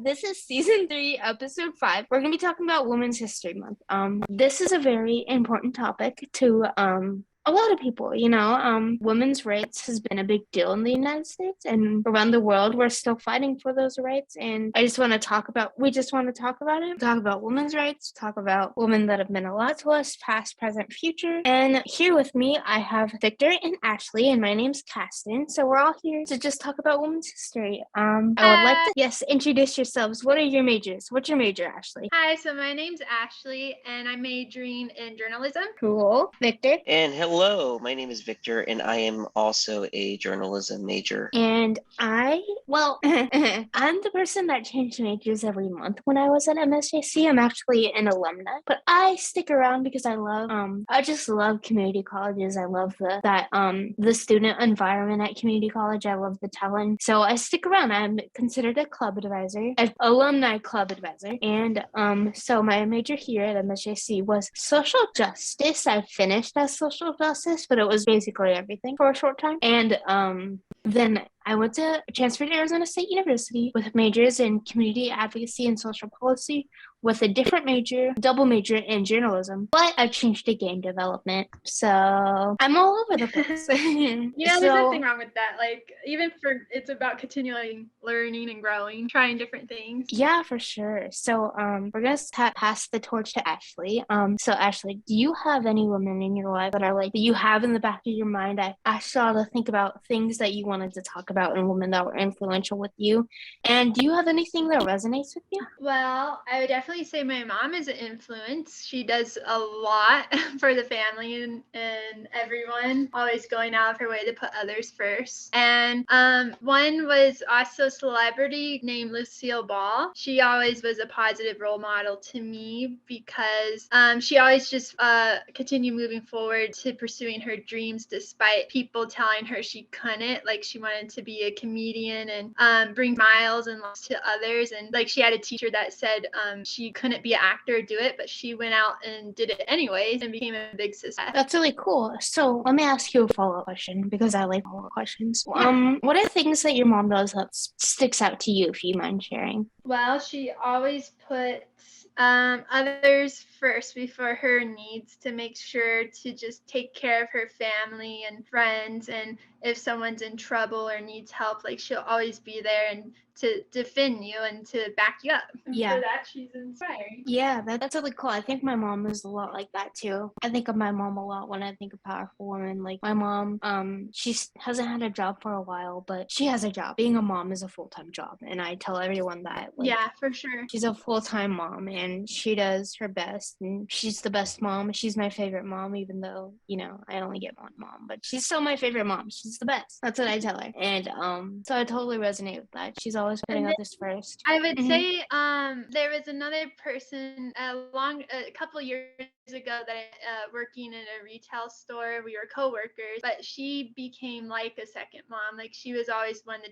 this is season 3, episode 5. We're going to be talking about Women's History Month. This is a very important topic to a lot of people, women's rights has been a big deal in the United States and around the world. We're still fighting for those rights. And we just want to talk about it, talk about women's rights, talk about women that have meant a lot to us, past, present, future. And here with me, I have Victor and Ashley, and my name's Caston. So we're all here to just talk about women's history. I would like to, introduce yourselves. What are your majors? What's your major, Ashley? Hi, so my name's Ashley, and I'm majoring in journalism. Cool. Victor? And hello, my name is Victor, and I am also a journalism major. And I'm the person that changed majors every month when I was at MSJC. I'm actually an alumni, but I stick around because I just love community colleges. I love the student environment at community college. I love the Talon. So I stick around. I'm considered a club advisor, an alumni club advisor. And so my major here at MSJC was social justice. I finished as social justice, but it was basically everything for a short time. And then I transferred to Arizona State University with majors in community advocacy and social policy with a different double major in journalism, but I changed to game development. So I'm all over the place. There's nothing wrong with that. It's about continually learning and growing, trying different things. Yeah, for sure. So we're going to pass the torch to Ashley. So Ashley, do you have any women in your life that you have in the back of your mind? I asked y'all to think about things that you wanted to talk about and women that were influential with you. And do you have anything that resonates with you? Well, I would definitely say my mom is an influence. She does a lot for the family and everyone, always going out of her way to put others first. And one was also a celebrity named Lucille Ball. She always was a positive role model to me because she always just continued moving forward to pursuing her dreams despite people telling her she couldn't. Like, she wanted to be a comedian and bring smiles and laughs to others. And she had a teacher that said she couldn't be an actor or do it, but she went out and did it anyways and became a big success. That's really cool. So let me ask you a follow-up question because I like follow-up questions. Yeah. What are things that your mom does that sticks out to you, if you mind sharing? Well, she always puts others first before her needs, to make sure to just take care of her family and friends. And if someone's in trouble or needs help, she'll always be there and to defend you and to back you up. And Yeah. for that, she's inspiring. Yeah, that's really cool. I think my mom is a lot like that too. I think of my mom a lot when I think of powerful women. Like my mom, she hasn't had a job for a while, but she has a job. Being a mom is a full-time job, and I tell everyone that. Yeah, for sure. She's a full-time mom, and she does her best, and she's the best mom. She's my favorite mom, even though I only get one mom, but she's still my favorite mom. She's the best. That's what I tell her, and so I totally resonate with that. She's always putting others first. I would say there was another person a couple of years ago that working in a retail store. We were co-workers, but she became like a second mom. She was always one to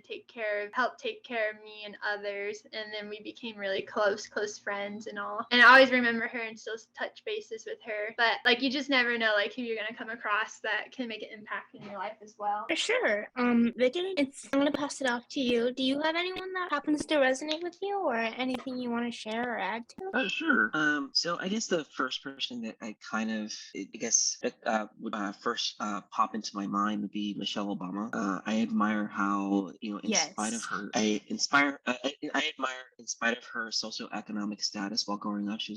help take care of me and others, and then we became really close friends and all. And I always remember her and still touch bases with her. But you just never know who you're gonna come across that can make an impact in your life as well. For sure. Victor, I'm gonna pass it off to you. Do you have anyone that happens to resonate with you, or anything you want to share or add to? Sure. So I guess the first person that I would first pop into my mind would be Michelle Obama. I admire how, in spite of her, I admire in spite of her socioeconomic status while growing up, she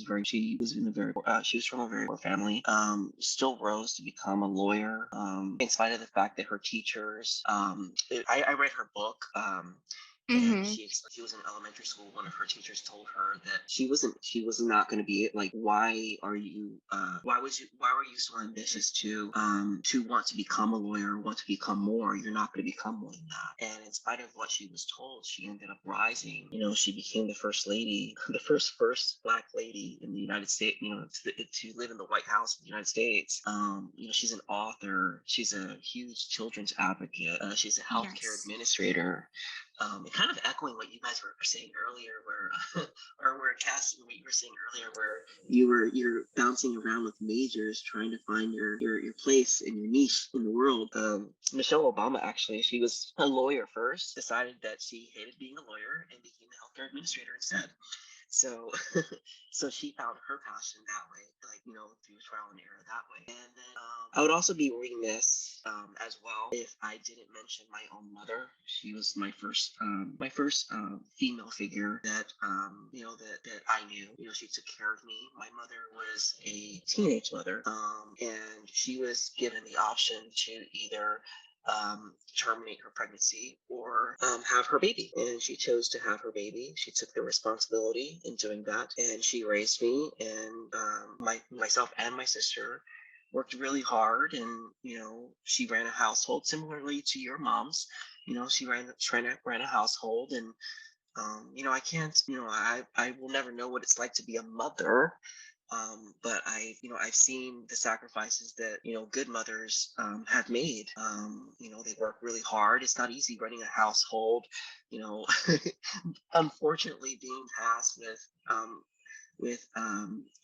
was from a very poor family. Still rose to become a lawyer. In spite of the fact that her teachers, I read her book. And she was in elementary school. One of her teachers told her that she was not going to be it. Why were you so ambitious to want to become a lawyer, want to become more? You're not going to become more than that. And in spite of what she was told, she ended up rising. She became the first lady, the first Black lady in the United States. To live in the White House in the United States. She's an author. She's a huge children's advocate. She's a healthcare administrator. and kind of echoing what you guys were saying earlier, where or where Cass, what you were saying earlier, where you're bouncing around with majors trying to find your place and your niche in the world. Michelle Obama, actually, she was a lawyer first, decided that she hated being a lawyer and became a healthcare administrator instead. So, so she found her passion that way, like, through trial and error that way. And then I would also be remiss as well if I didn't mention my own mother. She was my first female figure that that I knew. She took care of me. My mother was a teenage mother, and she was given the option to either terminate her pregnancy or have her baby. And she chose to have her baby. She took the responsibility in doing that, and she raised me. And myself and my sister worked really hard. And she ran a household similarly to your mom's. She ran a household. And I can't. I will never know what it's like to be a mother. But I've seen the sacrifices that, good mothers have made. They work really hard. It's not easy running a household, unfortunately being tasked with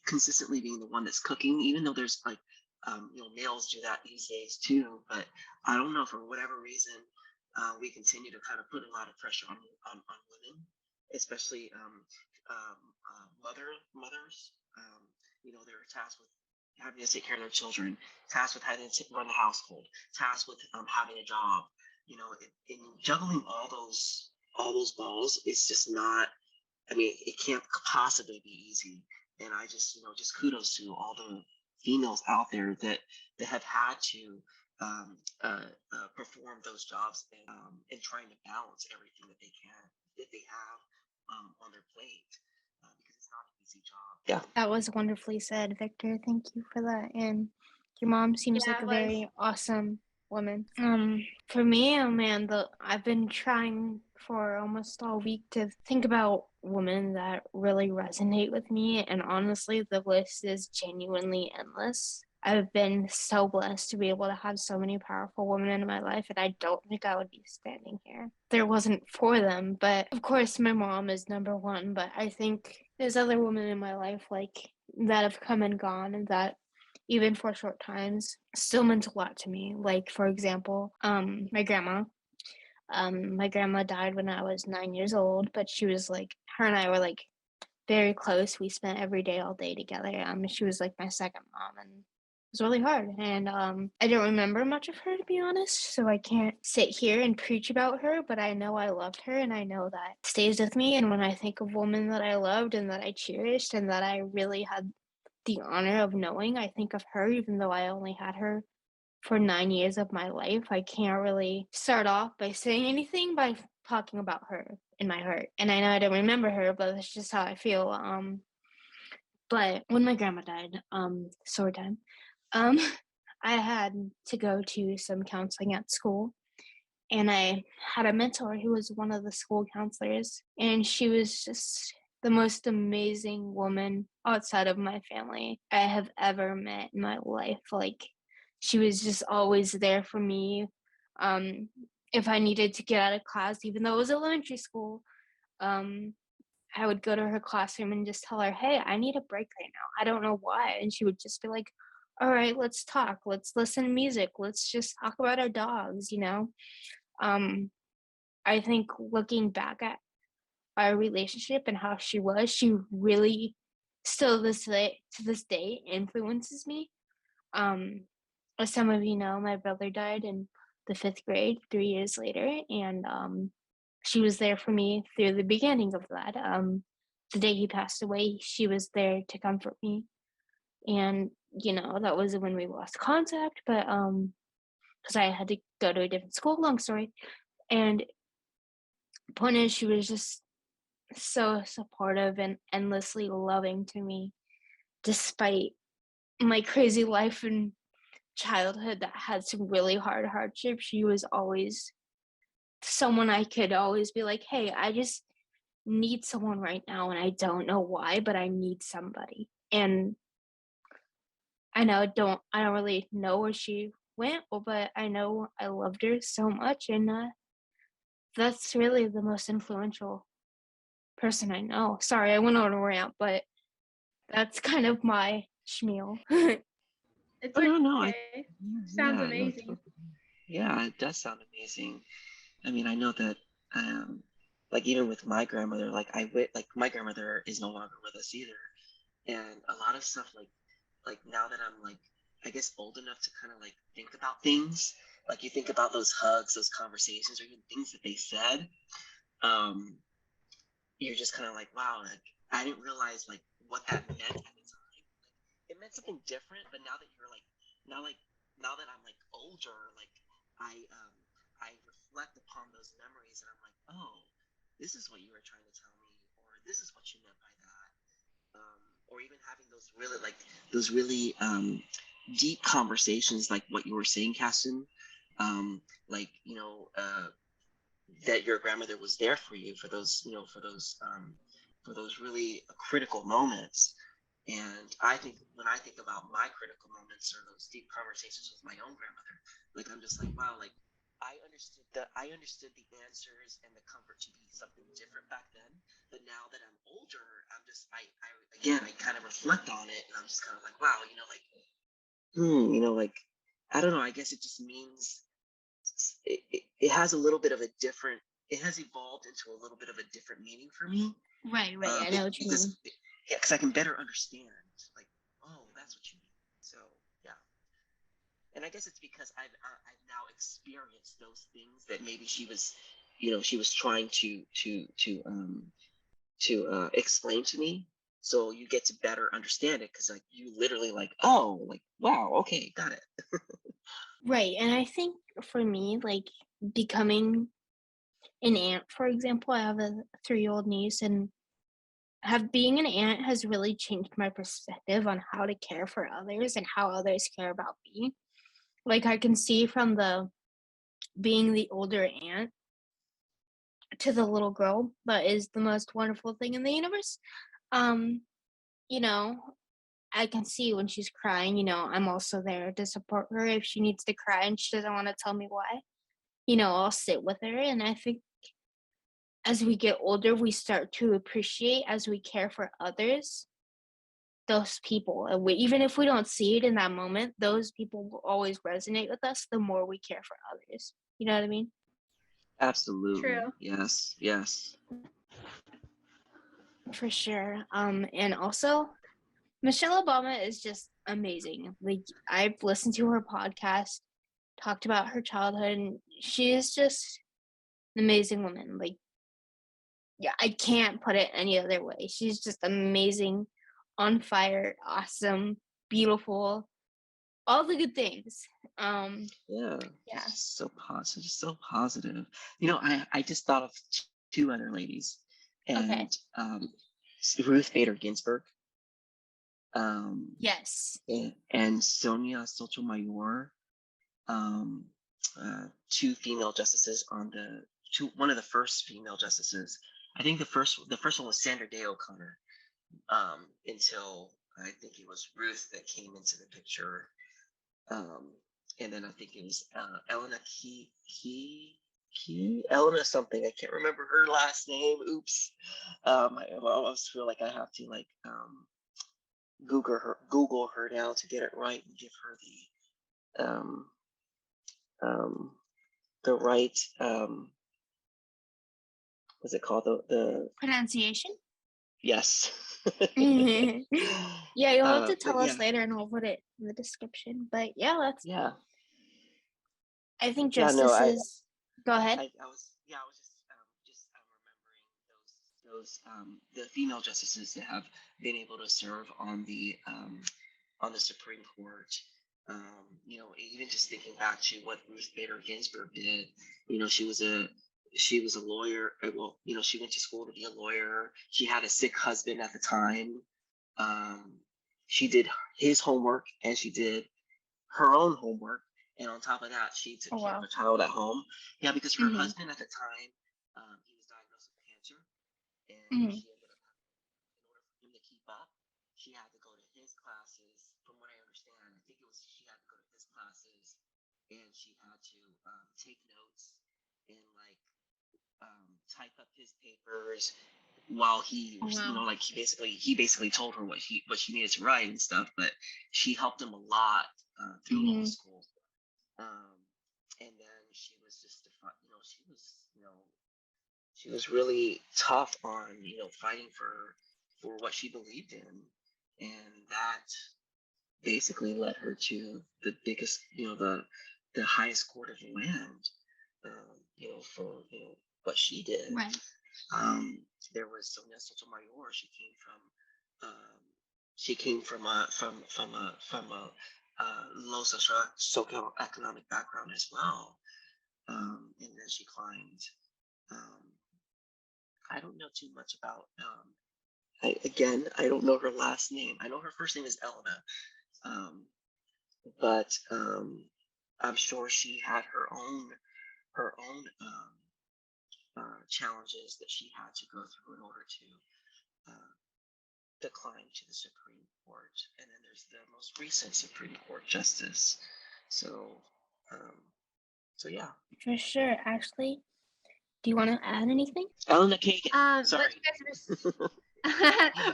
consistently being the one that's cooking, even though there's like, males do that these days too. But I don't know, for whatever reason, we continue to kind of put a lot of pressure on women, especially mothers. They're tasked with having to take care of their children, tasked with having to run the household, tasked with having a job. In juggling all those balls, it's just not. I mean, it can't possibly be easy. And I just kudos to all the females out there that have had to perform those jobs, and trying to balance everything that they have on their plate, because it's not an easy job. Yeah. That was wonderfully said, Victor. Thank you for that. And your mom seems Yeah, like it a was. very awesome woman. For me, Amanda, I've been trying for almost all week to think about women that really resonate with me, and honestly, the list is genuinely endless. I've been so blessed to be able to have so many powerful women in my life, and I don't think I would be standing here if there wasn't for them. But of course, my mom is number one, but I think there's other women in my life like that have come and gone, and that even for short times still meant a lot to me. Like, for example, my grandma. My grandma died when I was 9 years old, but she was like, her and I were like very close. We spent every day all day together. She was like my second mom, and it was really hard. And I don't remember much of her, to be honest, so I can't sit here and preach about her, but I know I loved her, and I know that stays with me. And when I think of women that I loved and that I cherished and that I really had the honor of knowing, I think of her, even though I only had her for 9 years of my life. I can't really start off by saying anything by talking about her in my heart. And I know I don't remember her, but that's just how I feel. But when my grandma died, story time, I had to go to some counseling at school. And I had a mentor who was one of the school counselors, and she was just the most amazing woman outside of my family I have ever met in my life. Like, she was just always there for me. If I needed to get out of class, even though it was elementary school, um, I would go to her classroom and just tell her, "Hey, I need a break right now. I don't know why." And she would just be like, "All right, let's talk. Let's listen to music. Let's just talk about our dogs." Um, I think looking back at our relationship and how she was, she really still to this day influences me. Um, as some of you know, my brother died in the 5th grade 3 years later, and she was there for me through the beginning of that. The day he passed away, she was there to comfort me, and that was when we lost contact. But because I had to go to a different school, long story. And point is, she was just so supportive and endlessly loving to me, despite my crazy life and childhood that had some really hard hardships. She was always someone I could always be like, "Hey, I just need someone right now, and I don't know why, but I need somebody." And I don't really know where she went, but I know I loved her so much, and that's really the most influential person I know. Sorry, I went on a rant, but that's kind of my spiel. It's Oh, no, okay. Sounds yeah, no, amazing. yeah, it does sound amazing. I mean, I know that, like even with my grandmother, like my grandmother is no longer with us either, and a lot of stuff like now that I'm like, I guess old enough to kind of like think about things, like you think about those hugs, those conversations, or even things that they said, um, you're just kind of like, wow, like I didn't realize like what that meant at the time. Like, it meant something different, but now that you're like, now like now that I'm like older, like I reflect upon those memories and I'm like, oh, this is what you were trying to tell me, or this is what you meant by that. Or even having those really deep conversations, like what you were saying, Caston, like that your grandmother was there for you for those for those really critical moments. And I think when I think about my critical moments or those deep conversations with my own grandmother, like I'm just like, wow, like I understood the answers and the comfort to be something different back then. But now that I'm older, I'm just I again I kind of reflect on it and I'm just kind of like, wow, like like I don't know, I guess it just means it has a little bit of a different, it has evolved into a little bit of a different meaning for me. Right, I know what you mean. Yeah, because I can better understand, like, oh, that's what you mean. So yeah, and I guess it's because I've now experienced those things that maybe she was trying to explain to me. So you get to better understand it because like you literally like, oh, like wow, okay, got it. Right, and I think for me, like becoming an aunt, for example, I have a 3-year-old niece, and being an aunt has really changed my perspective on how to care for others and how others care about me. Like I can see from the being the older aunt to the little girl that is the most wonderful thing in the universe. Um, you know, I can see when she's crying, I'm also there to support her if she needs to cry and she doesn't want to tell me why. I'll sit with her, and I think as we get older, we start to appreciate as we care for others, those people. And even if we don't see it in that moment, those people will always resonate with us the more we care for others. You know what I mean? Absolutely. True. Yes. Yes. For sure. And also Michelle Obama is just amazing. Like I've listened to her podcast, talked about her childhood, and she is just an amazing woman. Like, yeah, I can't put it any other way. She's just amazing, on fire, awesome, beautiful, all the good things. Yeah. Yeah. So positive. So positive. I just thought of two other ladies, Okay. and Ruth Bader Ginsburg, Yes. and Sonia Sotomayor, um, two female justices one of the first female justices. I think the first one was Sandra Day O'Connor, until I think it was Ruth that came into the picture. And then I think it was Elena Elena something. I can't remember her last name. Oops. I always feel like I have to like Google her now to get it right and give her um, the right what's it called, the Pronunciation? yes. Yeah, you'll have to But tell yeah, us later and we'll put it in the description. But yeah, yeah, I think yeah. No, justices. Go ahead. I was just remembering the female justices that have been able to serve on the Supreme Court. Even just thinking back to what Ruth Bader Ginsburg did. She was a lawyer. Well, she went to school to be a lawyer. She had a sick husband at the time. Um, she did his homework and she did her own homework. And on top of that, she took Oh care of wow. a child at home. Yeah, because her Mm-hmm. husband at the time, he was diagnosed with cancer, and Mm-hmm. she ended up in order for him to keep up, she had to go to his classes. From what I understand, I think it was she had to go to his classes, and she had to take notes and like type up his papers while he, like he basically told her what she needed to write and stuff. But she helped him a lot through law school. And then she was just, she was really tough on, fighting for what she believed in, and that basically led her to the biggest, the highest court of the land, for what she did. Right. There was Sonia Sotomayor. She came from a low socioeconomic background as well, and then she climbed. I don't know too much about. I don't know her last name. I know her first name is Elena, but I'm sure she had her own challenges that she had to go through in order to climb to the Supreme Court. And then there's the most recent Supreme Court justice. So yeah. For sure. Ashley, do you want to add anything? Elena Kagan. Sorry.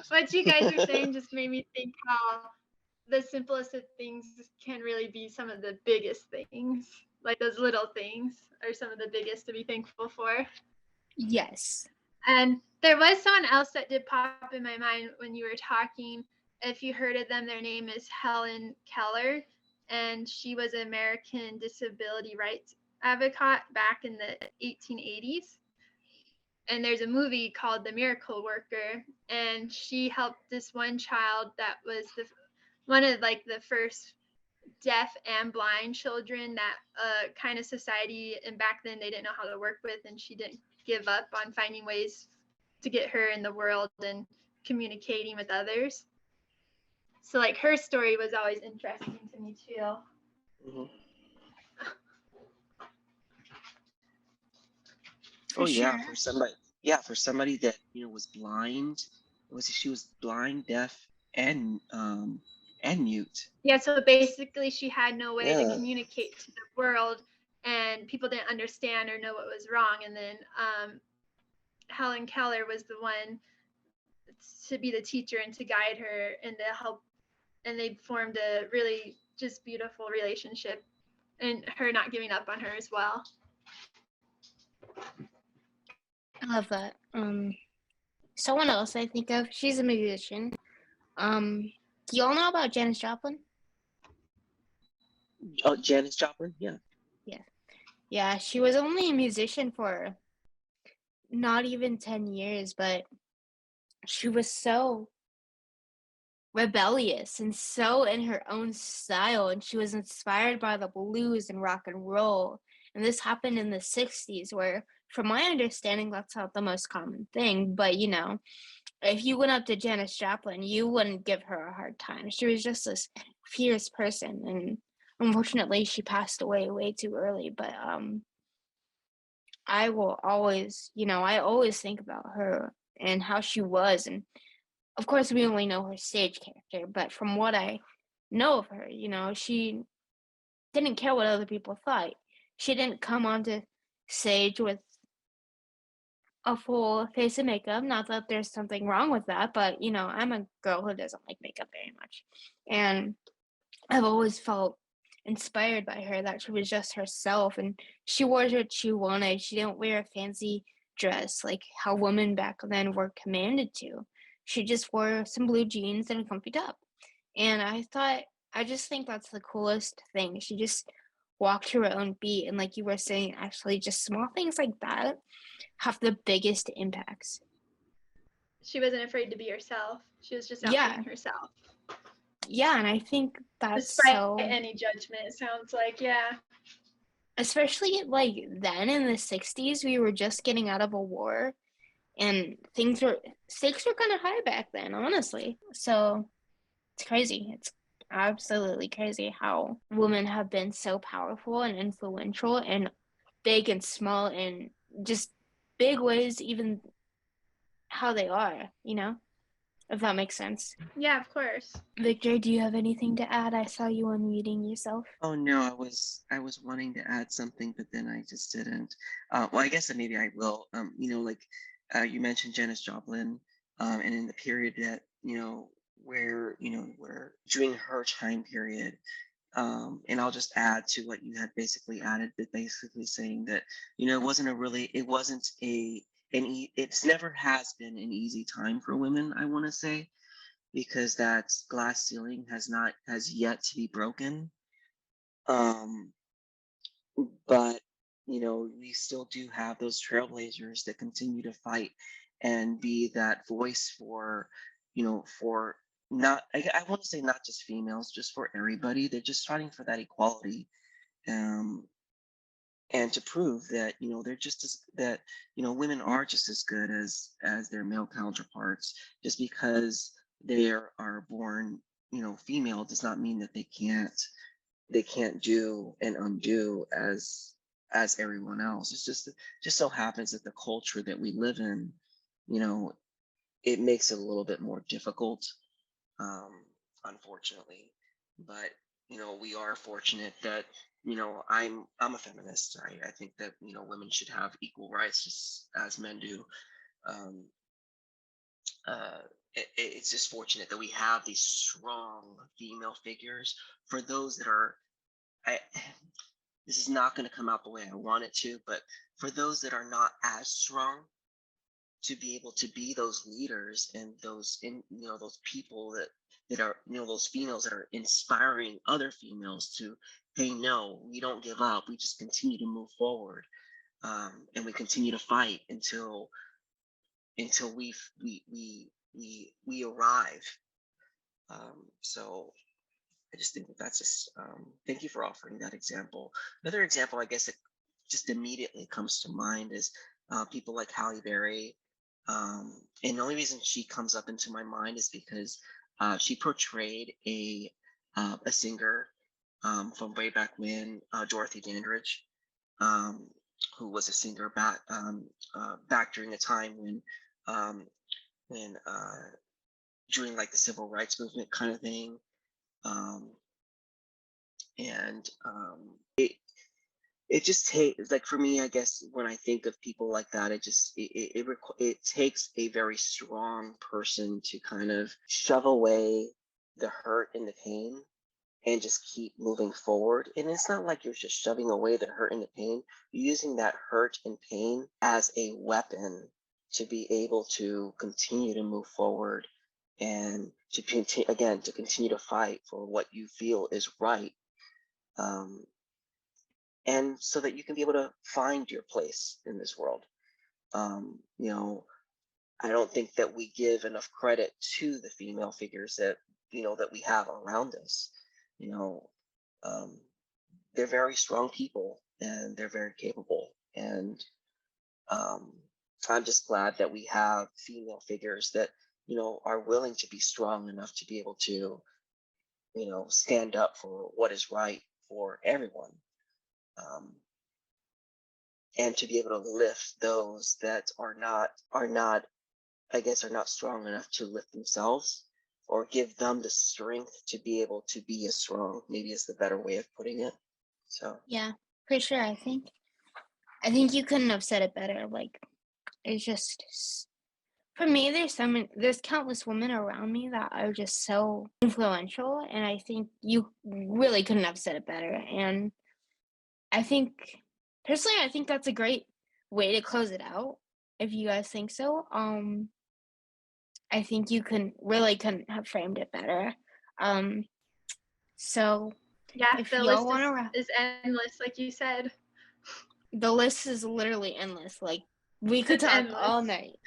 What you guys are saying just made me think how the simplest of things can really be some of the biggest things. Like those little things are some of the biggest to be thankful for. Yes. And there was someone else that did pop in my mind when you were talking. If you heard of them, their name is Helen Keller, and she was an American disability rights advocate back in the 1880s. And there's a movie called The Miracle Worker, and she helped this one child that was one of like the first deaf and blind children that kind of society, and back then they didn't know how to work with, and she didn't give up on finding ways to get her in the world and communicating with others. So like her story was always interesting to me too. Mm-hmm. For somebody that was blind, she was blind, deaf, and mute. Yeah, so basically she had no way to communicate to the world, and people didn't understand or know what was wrong. And then Helen Keller was the one to be the teacher and to guide her and to help, and they formed a really just beautiful relationship, and her not giving up on her as well. I love that. Someone else I think of, she's a musician. Do y'all know about Janice Joplin? Oh, Janice Joplin? Yeah. Yeah, she was only a musician for not even 10 years, but she was so rebellious and so in her own style, and she was inspired by the blues and rock and roll. And this happened in the 60s, where, from my understanding, that's not the most common thing. But, if you went up to Janice Joplin, you wouldn't give her a hard time. She was just this fierce person, and unfortunately, she passed away way too early. But I will always, I always think about her and how she was. And of course, we only know her stage character, but from what I know of her, she didn't care what other people thought. She didn't come onto stage with a full face of makeup. Not that there's something wrong with that, but I'm a girl who doesn't like makeup very much. And I've always felt inspired by her, that she was just herself, and she wore what she wanted. She didn't wear a fancy dress like how women back then were commanded to. She just wore some blue jeans and a comfy top. And I just think that's the coolest thing. She just walked her own beat. And like you were saying, actually, just small things like that have the biggest impacts. She wasn't afraid to be herself. She was just out being herself. Yeah, and I think that's despite any judgment, it sounds like, yeah. Especially like then in the 60s, we were just getting out of a war, and stakes were kind of high back then, honestly. So it's crazy. It's absolutely crazy how women have been so powerful and influential and big and small in just big ways, even how they are, if that makes sense. Yeah, of course. Victor, do you have anything to add? I saw you unmuting yourself. Oh no, I was wanting to add something, but then I just didn't. Well, I guess that maybe I will. You mentioned Janice Joplin, and in the period that where during her time period, and I'll just add to what you had basically added, but basically saying that it wasn't it's never has been an easy time for women. I want to say because that glass ceiling has yet to be broken. Um, but we still do have those trailblazers that continue to fight and be that voice for for not I want to say not just females, just for everybody. They're just fighting for that equality, um and to prove that they're just as that women are just as good as their male counterparts. Just because they are born female does not mean that they can't do and undo as everyone else. It's just so happens that the culture that we live in, you know, it makes it a little bit more difficult, um, unfortunately. But we are fortunate that I'm a feminist. I think that women should have equal rights just as men do. Um, uh, it's just fortunate that we have these strong female figures for those that are. I This is not going to come out the way I want it to, but for those that are not as strong, to be able to be those leaders and those people that are those females that are inspiring other females to, hey, no, we don't give up, we just continue to move forward, and we continue to fight until we arrive. So I just think that's just thank you for offering that example. Another example, I guess, that just immediately comes to mind is people like Halle Berry. And the only reason she comes up into my mind is because she portrayed a singer from way back when, Dorothy Dandridge, um, who was a singer back during a time um, when during like the civil rights movement kind of thing. Um, and it just takes, like, for me, I guess, when I think of people like that, it takes a very strong person to kind of shove away the hurt and the pain and just keep moving forward. And it's not like you're just shoving away the hurt and the pain, you're using that hurt and pain as a weapon to be able to continue to move forward and to continue to fight for what you feel is right, um, and so that you can be able to find your place in this world. Um, you know, I don't think that we give enough credit to the female figures that we have around us. You know, um, they're very strong people and they're very capable. And um, I'm just glad that we have female figures that are willing to be strong enough to be able to stand up for what is right for everyone. Um, and to be able to lift those that are not strong enough to lift themselves, or give them the strength to be able to be as strong, maybe is the better way of putting it. So yeah, for sure. I think you couldn't have said it better. Like, it's just, for me, there's countless women around me that are just so influential, and I think you really couldn't have said it better. And I think, personally, I think that's a great way to close it out. If you guys think so, I think you couldn't have framed it better. So yeah, if the y'all list want to, is endless, like you said. the list is literally endless. Like, we could It's talk endless. all night.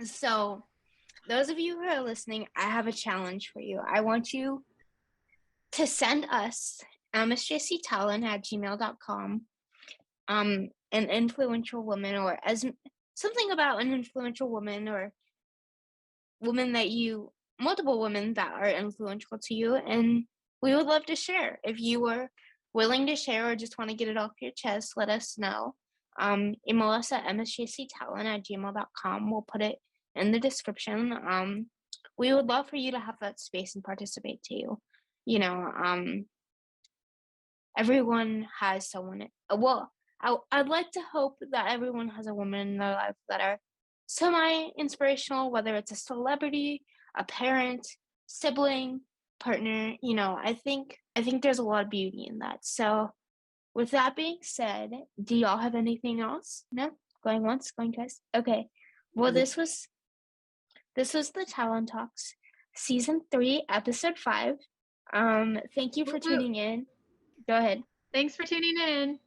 So those of you who are listening, I have a challenge for you. I want you to send us msjctalon@gmail.com an influential woman, or as something about an influential woman, or multiple women that are influential to you, and we would love to share. If you were willing to share or just want to get it off your chest, let us know. email us at msjctalon@gmail.com. We'll put it in the description. We would love for you to have that space and participate too. You know, everyone has someone. Well, I'd like to hope that everyone has a woman in their life that are semi-inspirational, whether it's a celebrity, a parent, sibling, partner. You know, I think there's a lot of beauty in that. So with that being said, do y'all have anything else? No? Going once, going twice? Okay. Well, this was the Talon Talks, Season 3, Episode 5. Thank you for tuning in. Go ahead. Thanks for tuning in.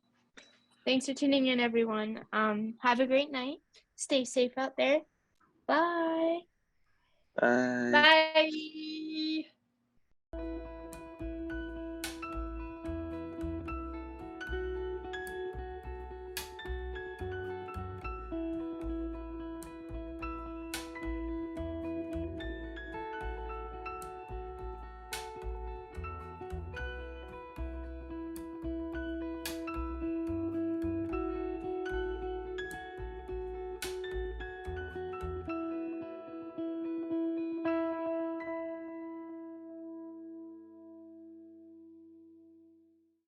Thanks for tuning in, everyone. Have a great night. Stay safe out there. Bye. Bye. Bye.